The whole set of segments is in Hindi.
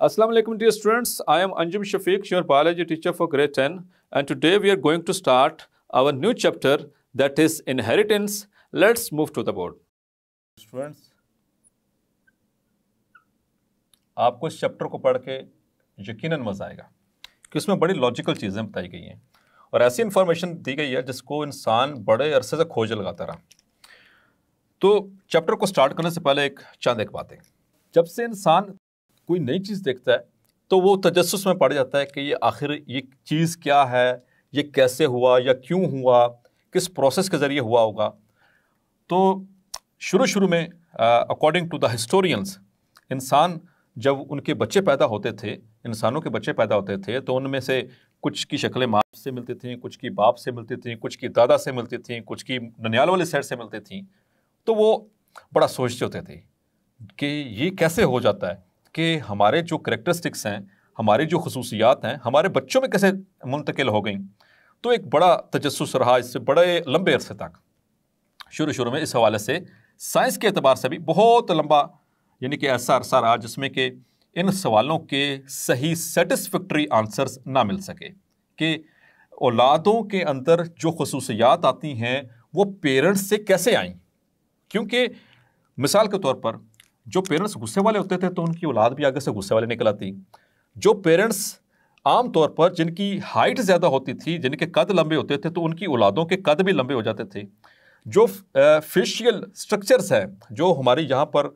Assalamu alaikum dear students, I am Anjum Shafiq, your biology teacher for grade 10, and today we are going to start our new chapter, that is inheritance. Let's move to the board. Students, आपको इस चैप्टर को पढ़ के यकीनन मजा आएगा कि उसमें बड़ी लॉजिकल चीज़ें बताई गई हैं और ऐसी इंफॉर्मेशन दी गई है जिसको इंसान बड़े अरसे से खोज लगाता रहा। तो चैप्टर को स्टार्ट करने से पहले एक बात है, जब से इंसान कोई नई चीज़ देखता है तो वो तजस्सुस में पड़ जाता है कि ये आखिर ये चीज़ क्या है, ये कैसे हुआ या क्यों हुआ, किस प्रोसेस के ज़रिए हुआ होगा। तो शुरू में अकॉर्डिंग टू द हिस्टोरियंस, इंसान जब उनके बच्चे पैदा होते थे, इंसानों के बच्चे पैदा होते थे, तो उनमें से कुछ की शक्लें माँ से मिलती थीं, कुछ की बाप से मिलती थीं, कुछ की दादा से मिलती थीं, कुछ की ननियाल वाले साइड से मिलती थीं। तो वो बड़ा सोचते होते थे कि ये कैसे हो जाता है कि हमारे जो करेक्टरिस्टिक्स हैं, हमारी जो खसूसियात हैं, हमारे बच्चों में कैसे मुंतकिल हो गई। तो एक बड़ा तजस्सुस रहा इससे बड़े लंबे अरसे तक। शुरू में इस हवाले से साइंस के एतबार से भी बहुत लंबा यानी कि ऐसा अरसा रहा जिसमें कि इन सवालों के सही सेटिस्फैक्टरी आंसर्स ना मिल सके कि औलादों के अंदर जो खसूसियात आती हैं वो पेरेंट्स से कैसे आईं। क्योंकि मिसाल के तौर पर जो पेरेंट्स गुस्से वाले होते थे तो उनकी औलाद भी आगे से गुस्से वाले निकल आती। जो पेरेंट्स आम तौर पर जिनकी हाइट ज़्यादा होती थी, जिनके कद लंबे होते थे, तो उनकी औलादों के कद भी लंबे हो जाते थे। जो फेशियल स्ट्रक्चर्स हैं, जो हमारी यहाँ पर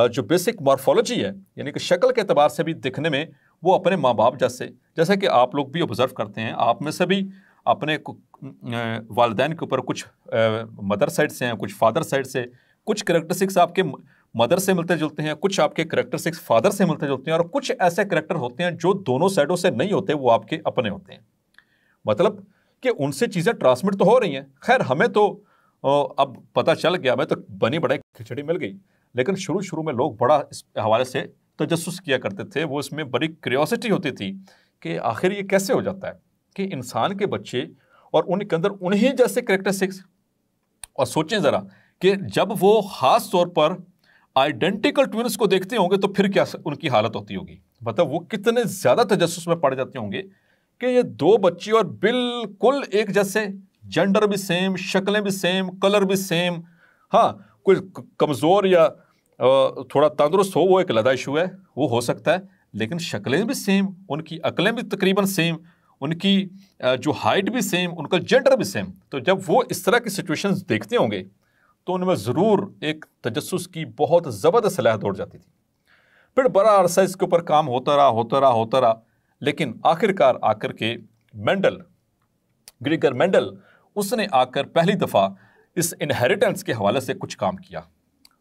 जो बेसिक मॉर्फोलॉजी है, यानी कि शक्ल के एतबार से भी दिखने में वो अपने माँ बाप जैसे कि आप लोग भी ऑब्जर्व करते हैं, आप में से भी अपने वालिदैन के ऊपर कुछ मदर साइड से हैं, कुछ फादर साइड से, कुछ करेक्टरिस्टिक्स आपके मदर से मिलते जुलते हैं, कुछ आपके करेक्टरिस्टिक्स फादर से मिलते जुलते हैं, और कुछ ऐसे करेक्टर होते हैं जो दोनों साइडों से नहीं होते, वो आपके अपने होते हैं। मतलब कि उनसे चीज़ें ट्रांसमिट तो हो रही हैं। खैर हमें तो अब पता चल गया, हमें तो बनी बढ़ाई खिचड़ी मिल गई, लेकिन शुरू में लोग बड़ा इस हवाले से तजस्सुस किया करते थे। वो इसमें बड़ी क्यूरियोसिटी होती थी कि आखिर ये कैसे हो जाता है कि इंसान के बच्चे और उनके अंदर उन्हीं जैसे करेक्टरिस्टिक्स। और सोचें ज़रा कि जब वो ख़ास तौर पर आइडेंटिकल ट्विन्स को देखते होंगे तो फिर क्या उनकी हालत होती होगी। मतलब वो कितने ज़्यादा तजस्सुस में पड़ जाते होंगे कि ये दो बच्चे और बिल्कुल एक जैसे, जेंडर भी सेम, शक्लें भी सेम, कलर भी सेम। हाँ, कोई कमज़ोर या थोड़ा तंदुरुस्त हो वो एक अलग इशू है, वो हो सकता है, लेकिन शक्लें भी सेम, उनकी अक्लें भी तकरीबन सेम, उनकी जो हाइट भी सेम, उनका जेंडर भी सेम। तो जब वो इस तरह की सिचुएशंस देखते होंगे तो उनमें ज़रूर एक तजस्सुस की बहुत ज़बरदस्त लहर दौड़ जाती थी। फिर बड़ा अरसा इसके ऊपर काम होता रहा, लेकिन आखिरकार आकर के ग्रीगर मेंडल उसने आकर पहली दफ़ा इस इनहेरिटेंस के हवाले से कुछ काम किया।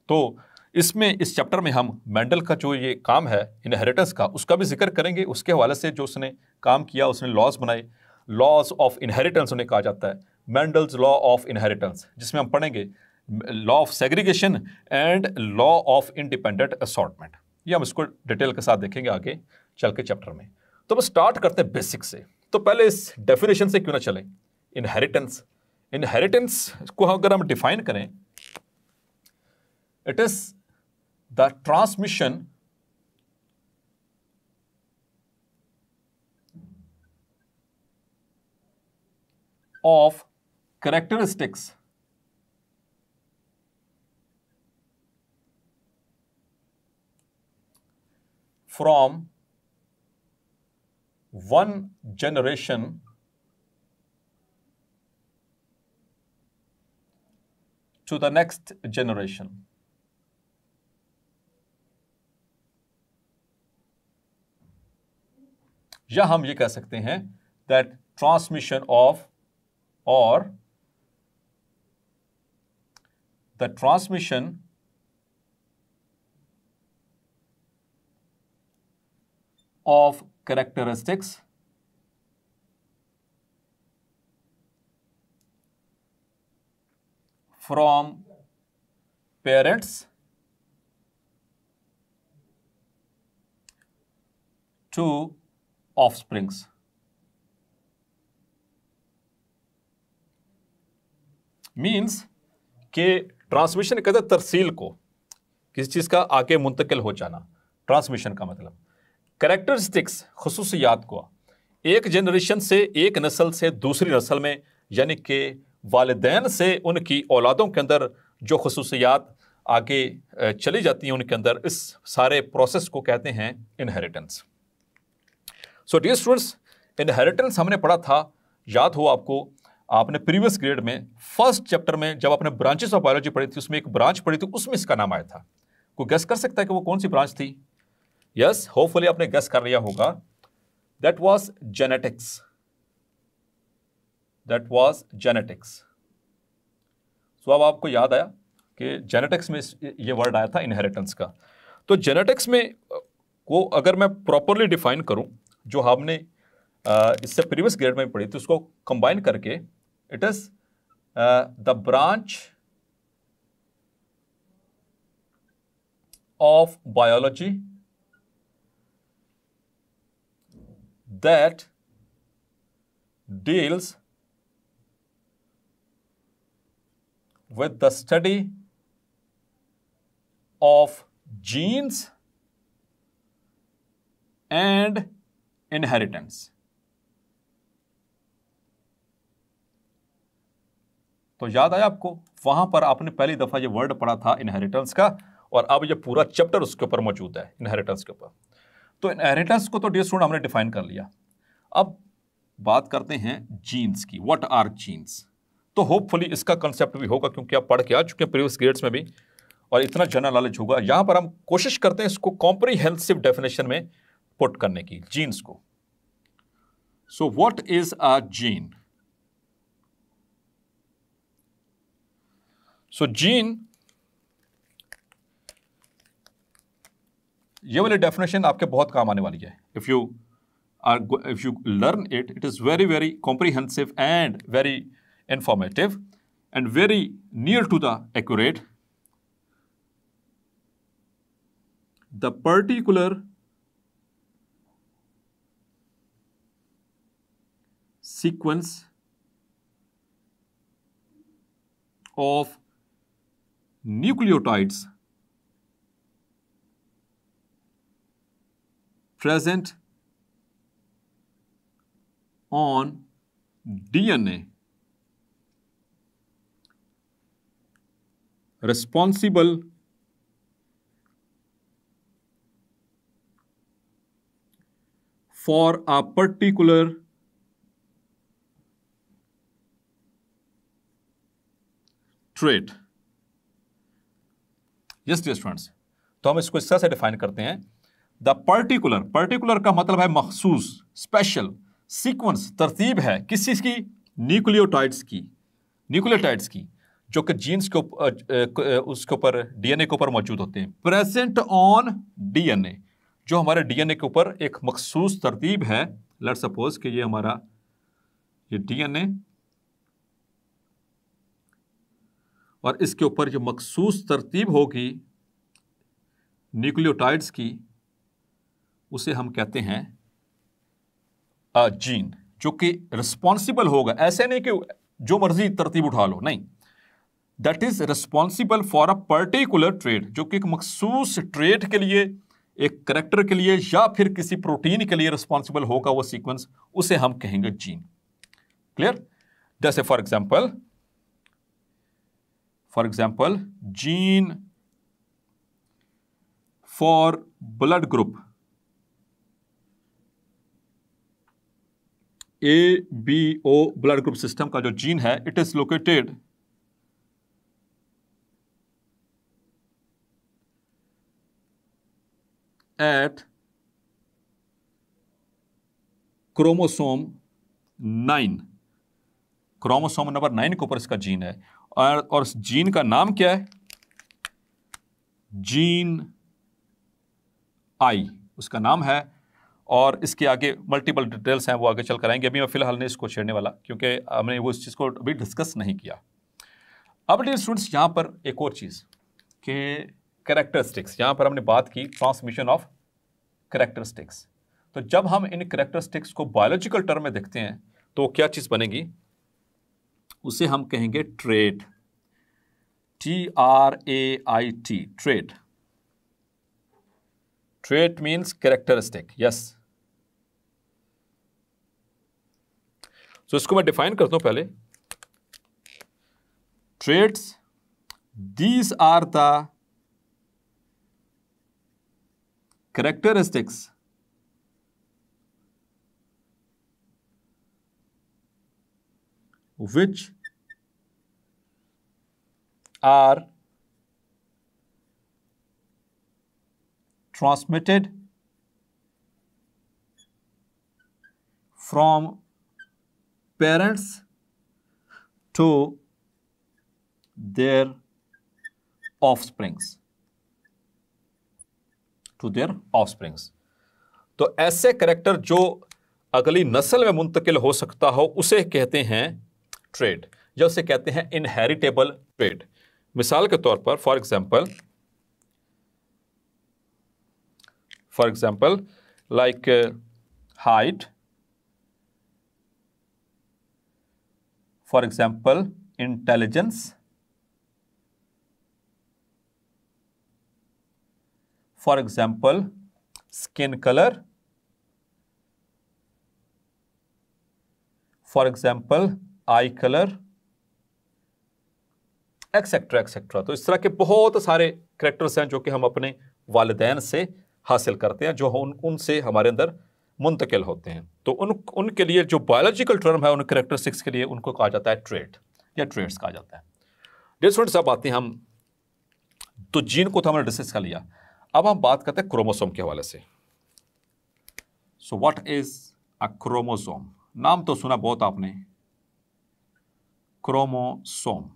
तो इस चैप्टर में हम मेंडल का जो ये काम है इनहेरिटेंस का, उसका भी जिक्र करेंगे। उसके हवाले से जो उसने काम किया, उसने लॉज बनाए, लॉज ऑफ इनहेरिटेंस उन्हें कहा जाता है, मेंडल्स लॉ ऑफ इनहेरिटेंस, जिसमें हम पढ़ेंगे law of segregation and law of independent assortment. ये हम इसको डिटेल के साथ देखेंगे आगे चल के चैप्टर में। तो बस स्टार्ट करते हैं बेसिक से। तो पहले इस डेफिनेशन से क्यों ना चलें। इनहेरिटेंस को अगर हम डिफाइन करें, it is the transmission of characteristics from one generation to the next generation. या हम ये कह सकते हैं that transmission of or the transmission of characteristics from parents to offsprings. Means कि ट्रांसमिशन कहते हैं तरसील को, किसी चीज़ का आगे मुंतकिल हो जाना। ट्रांसमिशन का मतलब कैरेक्टरिस्टिक्स खुसूसियात को एक जनरेशन से, एक नस्ल से दूसरी नस्ल में, यानी कि वालिदैन से उनकी औलादों के अंदर जो खुसूसियात आगे चली जाती हैं उनके अंदर, इस सारे प्रोसेस को कहते हैं inheritance. So dear students, inheritance हमने पढ़ा था, याद हो आपको, आपने प्रीवियस ग्रेड में फर्स्ट चैप्टर में जब आपने ब्रांचेस ऑफ बायोलॉजी पढ़ी थी, उसमें एक ब्रांच पढ़ी थी, उसमें इसका नाम आया था। कोई गेस कर सकता है कि वो कौन सी ब्रांच थी? यस, होपफुली आपने गेस कर लिया होगा। That was genetics. That was genetics. So अब आपको याद आया कि जेनेटिक्स में ये वर्ड आया था इनहेरिटेंस का। तो जेनेटिक्स में को अगर मैं प्रॉपरली डिफाइन करूं, जो हमने इससे प्रीवियस ग्रेड में पढ़ी थी, उसको कंबाइन करके, it is the branch of biology that deals with the study of genes and inheritance. तो याद आया आपको, वहां पर आपने पहली दफा ये वर्ड पढ़ा था इनहेरिटेंस का, और अब ये पूरा चैप्टर उसके ऊपर मौजूद है, इनहेरिटेंस के ऊपर। तो इनहेरिटेंस को तो डियर स्टूडेंट हमने डिफाइन कर लिया। अब बात करते हैं जीन्स की। What are genes? तो होपफुली इसका कंसेप्ट भी होगा, क्योंकि आप पढ़ के आ चुके हैं प्रीवियस ग्रेड्स में भी, और इतना जनरल नॉलेज होगा। यहां पर हम कोशिश करते हैं इसको कॉम्प्रिहेंसिव डेफिनेशन में पुट करने की, जीन्स को। So what is a gene? So gene, ये वाली डेफिनेशन आपके बहुत काम आने वाली है। if you learn it, it is very, very comprehensive and very informative and very near to the accurate. The particular sequence of nucleotides present on DNA responsible for a particular trait. Yes, dear students, तो हम इसको इस तरह से डिफाइन करते हैं। द पर्टिकुलर, पर्टिकुलर का मतलब है मखसूस, स्पेशल। सीक्वेंस, तरतीब है किस चीज की? न्यूक्लियोटाइड्स की, न्यूक्लियोटाइड्स की, जो कि जीन्स के उसके ऊपर, डीएनए के ऊपर मौजूद होते हैं। प्रेजेंट ऑन डीएनए, जो हमारे डीएनए के ऊपर एक मखसूस तरतीब है। लेट्स सपोज कि ये हमारा ये डीएनए, और इसके ऊपर जो मखसूस तरतीब होगी न्यूक्लियोटाइड्स की, उसे हम कहते हैं जीन, जो कि रिस्पॉन्सिबल होगा। ऐसे नहीं कि जो मर्जी तरतीब उठा लो, नहीं। That is responsible for a particular trait, जो कि एक मखसूस ट्रेट के लिए, एक करेक्टर के लिए, या फिर किसी प्रोटीन के लिए रिस्पॉन्सिबल होगा वो सीक्वेंस, उसे हम कहेंगे जीन। क्लियर? जैसे for example gene for blood group ABO, blood group system का जो जीन है, it is located at chromosome 9, chromosome number 9 के ऊपर इसका जीन है। और इस जीन का नाम क्या है? जीन आई उसका नाम है। और इसके आगे मल्टीपल डिटेल्स हैं, वो आगे चल कर आएंगे। अभी मैं फिलहाल नहीं इसको छेड़ने वाला, क्योंकि हमने वो इस चीज़ को अभी डिस्कस नहीं किया। अब डियर स्टूडेंट्स, यहाँ पर एक और चीज़ कि कैरेक्टरिस्टिक्स, यहाँ पर हमने बात की ट्रांसमिशन ऑफ कैरेक्टरिस्टिक्स। तो जब हम इन कैरेक्टरिस्टिक्स को बायोलॉजिकल टर्म में देखते हैं, तो क्या चीज़ बनेगी? उसे हम कहेंगे trait, TRAIT, trait. Trait means characteristic. Yes. So इसको मैं डिफाइन करता हूं पहले. Traits, these are the characteristics which are transmitted from parents to their offsprings. तो ऐसे कैरेक्टर जो अगली नस्ल में मुंतकिल हो सकता हो उसे कहते हैं ट्रेट, या उसे कहते हैं इनहेरिटेबल ट्रेट. मिसाल के तौर पर for example like height, for example intelligence, for example skin colour, for example I colour, etcetera etcetera. तो इस तरह के बहुत सारे कैरेक्टर्स हैं जो कि हम अपने वालिदैन से हासिल करते हैं, जो उनसे हमारे अंदर मुंतकिल होते हैं. तो उनके लिए जो बायोलॉजिकल टर्म है उन कैरेक्टरिस्टिक्स के लिए उनको कहा जाता है ट्रेट या ट्रेट्स कहा जाता है. डियर स्टूडेंट्स, अब आते हैं हम, तो जीन को तो हमने डिस्कस कर लिया, अब हम बात करते हैं क्रोमोसोम के हवाले से. So what is a chromosome? नाम तो सुना बहुत आपने, क्रोमोसोम.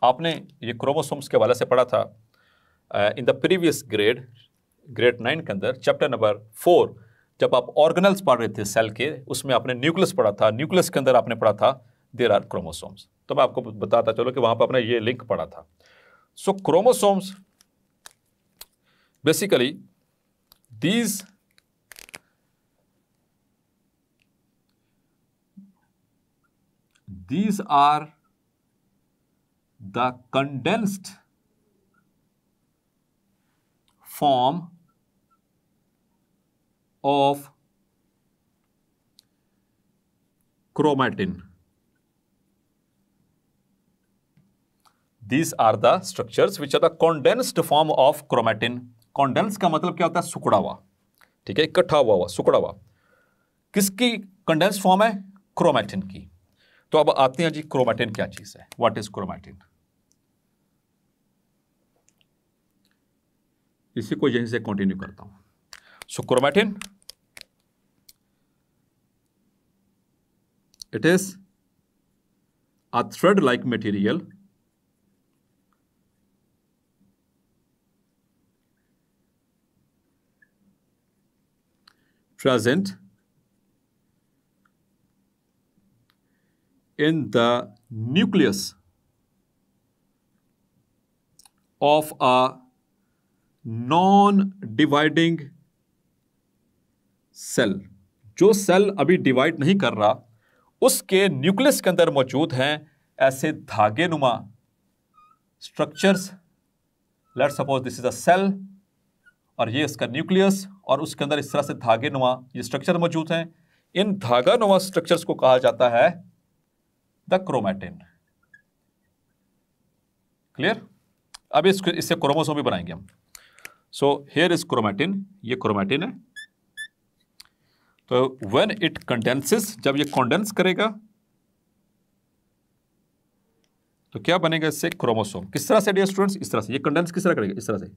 आपने ये क्रोमोसोम्स के हवाले से पढ़ा था इन द प्रीवियस ग्रेड 9 के अंदर, चैप्टर नंबर 4, जब आप ऑर्गेनल्स पढ़ रहे थे सेल के, उसमें आपने न्यूक्लियस पढ़ा था. न्यूक्लियस के अंदर आपने पढ़ा था देयर आर क्रोमोसोम्स. तो मैं आपको बताता चलो कि वहां पर आपने ये लिंक पढ़ा था. So chromosomes basically these are the condensed form of chromatin. These are the structures which are the condensed form of chromatin. Condense का मतलब क्या होता है? सुकड़ा हुआ. ठीक है, इकट्ठा हुआ, सुकड़ा हुआ. किसकी कंडेंस फॉर्म है? क्रोमैटिन की. तो अब आते हैं जी, क्रोमैटिन क्या चीज है? What is chromatin? इसी को यहीं से कंटिन्यू करता हूं. So chromatin, it is a thread like material present in the nucleus of a non-dividing cell. जो सेल अभी डिवाइड नहीं कर रहा, उसके न्यूक्लियस के अंदर मौजूद हैं ऐसे धागे नुमा structures. Let's suppose this is a cell और ये इसका न्यूक्लियस, और उसके अंदर इस तरह से धागे नुमा ये स्ट्रक्चर मौजूद हैं. इन धागा नुमा स्ट्रक्चर्स को कहा जाता है द क्रोमैटिन. क्लियर? अब इससे क्रोमोसोम भी बनाएंगे हम. सो हियर इज क्रोमैटिन, ये क्रोमैटिन है. तो व्हेन इट कंडेंसेस, जब ये कंडेंस करेगा तो क्या बनेगा इससे? क्रोमोसोम. किस तरह से डियर स्टूडेंट्स? इस तरह से. ये कंडेंस किस तरह करेगा? इस तरह से.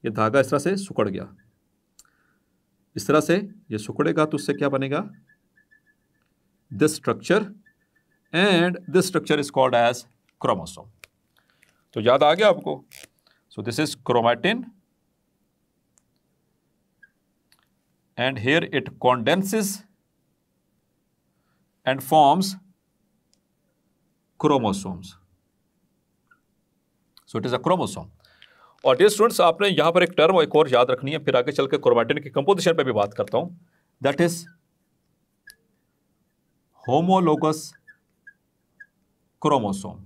ये धागा इस तरह से सुकड़ गया, इस तरह से ये सुकड़ेगा, तो उससे क्या बनेगा? This structure, and this structure is called as chromosome. तो याद आ गया आपको? So this is chromatin and here it condenses and forms chromosomes. So it is a chromosome. और डियर स्टूडेंट्स, आपने यहां पर एक टर्म एक और याद रखनी है, फिर आगे चल के क्रोमैटिन की कंपोजिशन पे भी बात करता हूं. That is homologous chromosome.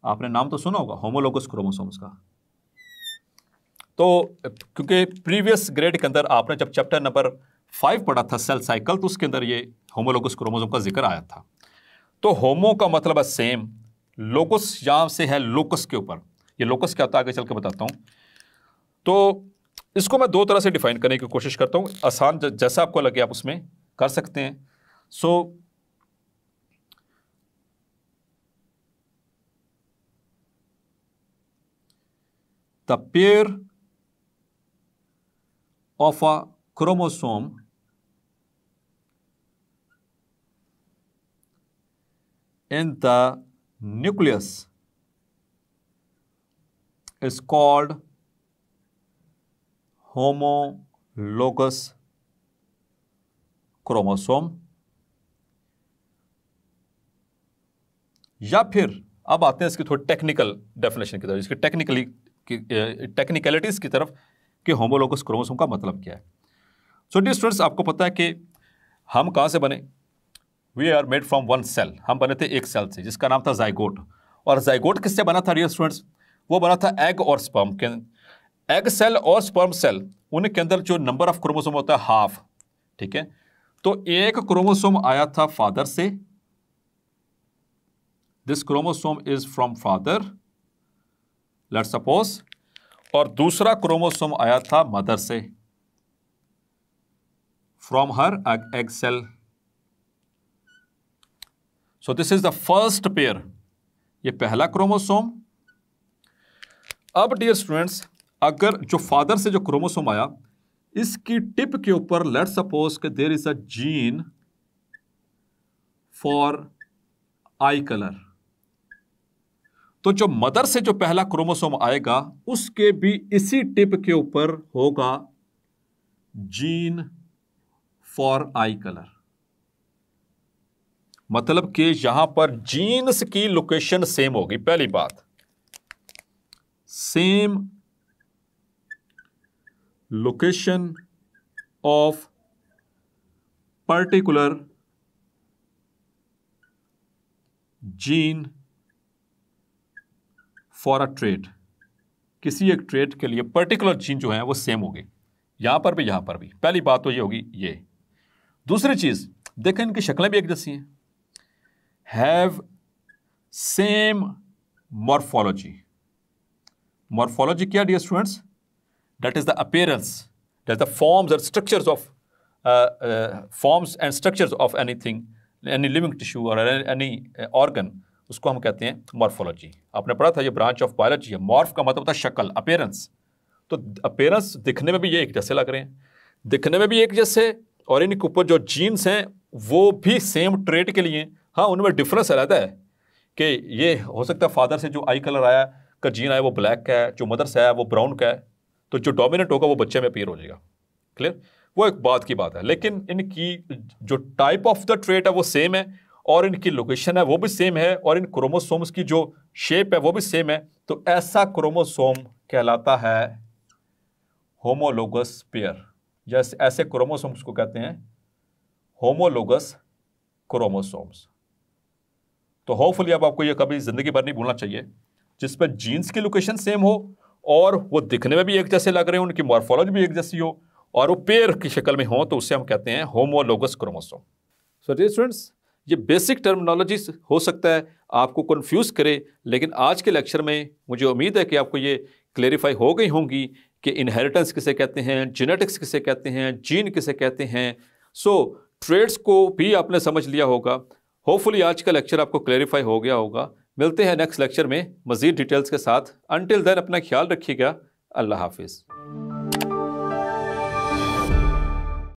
आपने नाम तो सुना होगा होमोलोगस क्रोमोसोम्स का। तो क्योंकि प्रीवियस ग्रेड के अंदर आपने जब चैप्टर नंबर 5 पढ़ा था सेल साइकिल, तो उसके अंदर ये होमोलोगस क्रोमोसोम का जिक्र आया था। तो होमो का मतलब है सेम, लोकस यहां से है लोकस के ऊपर। ये लोकस क्या होता है आगे चल के बताता हूं। तो इसको मैं दो तरह से डिफाइन करने की कोशिश करता हूं, आसान जैसा आपको लगे आप उसमें कर सकते हैं। So the pair of a chromosome in the nucleus is called homologous chromosome। या फिर अब आते हैं इसकी थोड़ी टेक्निकल डेफिनेशन की तरफ, इसकी टेक्निकलिटीज की तरफ कि होमोलोगस क्रोमोसोम का मतलब क्या है। सो डियर स्टूडेंट्स, आपको पता है कि हम कहाँ से बने? We are made from one cell. हम बने थे एक सेल से जिसका नाम था जाइगोट। और जाइगोट किससे बना था डियर स्टूडेंट्स? वो बना था एग और स्पर्म के। एग सेल और स्पर्म सेल, उनके अंदर जो नंबर ऑफ क्रोमोसोम होता है हाफ, ठीक है। तो एक क्रोमोसोम आया था फादर से, this chromosome is from father, let's suppose, और दूसरा क्रोमोसोम आया था मदर से, from her egg cell. So this is the first pair, ये पहला क्रोमोसोम। अब डियर स्टूडेंट्स, अगर जो फादर से जो क्रोमोसोम आया, इसकी टिप के ऊपर लेट्स सपोज कि there is a gene for eye colour, तो जो मदर से जो पहला क्रोमोसोम आएगा उसके भी इसी टिप के ऊपर होगा जीन फॉर आई कलर। मतलब कि यहां पर जीन्स की लोकेशन सेम होगी। पहली बात, same location of particular gene for a trait, किसी एक ट्रेट के लिए पर्टिकुलर जीन जो है वो सेम होगी, यहां पर भी यहां पर भी। पहली बात तो ये होगी ये। दूसरी चीज देखें, इनकी शक्लें भी एक जैसी हैं, हैव सेम मॉर्फोलॉजी। मॉर्फोलॉजी क्या dear students? That is the appearance, that the forms and structures of forms and structures of anything, any living tissue और एनी ऑर्गन, उसको हम कहते हैं मॉर्फोलॉजी। आपने पढ़ा था ये ब्रांच ऑफ बायोलॉजी है। मॉर्फ का मतलब होता है शक्ल, अपीयरेंस। तो अपीयरेंस दिखने में भी ये एक जैसे लग रहे हैं, दिखने में भी एक जैसे, और इनके ऊपर जो जीन्स हैं वो भी सेम ट्रेट के लिए। हाँ, उनमें डिफरेंस रहता है कि ये हो सकता है फादर से जो आई कलर आया का जीन आया वो ब्लैक का है, जो मदर से आया वो ब्राउन का है, तो जो डोमिनेंट होगा वो बच्चे में अपीयर हो जाएगा। क्लियर? वो एक बात की बात है, लेकिन इनकी जो टाइप ऑफ द ट्रेट है वो सेम है, और इनकी लोकेशन है वो भी सेम है, और इन क्रोमोसोम्स की जो शेप है वो भी सेम है। तो ऐसा क्रोमोसोम कहलाता है होमोलोगस पेयर। जैसे ऐसे क्रोमोसोम्स को कहते हैं होमोलोगस क्रोमोसोम्स। तो होपफुली अब आपको ये कभी जिंदगी भर नहीं भूलना चाहिए, जिस पर जीन्स की लोकेशन सेम हो और वो दिखने में भी एक जैसे लग रहे हो, उनकी मॉर्फोलॉजी भी एक जैसी हो, और वो पेयर की शक्ल में हो, तो उससे हम कहते हैं homologous chromosome. So dear students, ये बेसिक टर्मिनोलॉजी हो सकता है आपको कंफ्यूज करे, लेकिन आज के लेक्चर में मुझे उम्मीद है कि आपको ये क्लेरिफाई हो गई होंगी कि इनहेरिटेंस किसे कहते हैं, जेनेटिक्स किसे कहते हैं, जीन किसे कहते हैं। सो ट्रेड्स को भी आपने समझ लिया होगा। होपफुली आज का लेक्चर आपको क्लेरिफाई हो गया होगा। मिलते हैं नेक्स्ट लेक्चर में मज़ीद डिटेल्स के साथ। अंटिल देन अपना ख्याल रखिएगा। अल्लाह हाफिज़।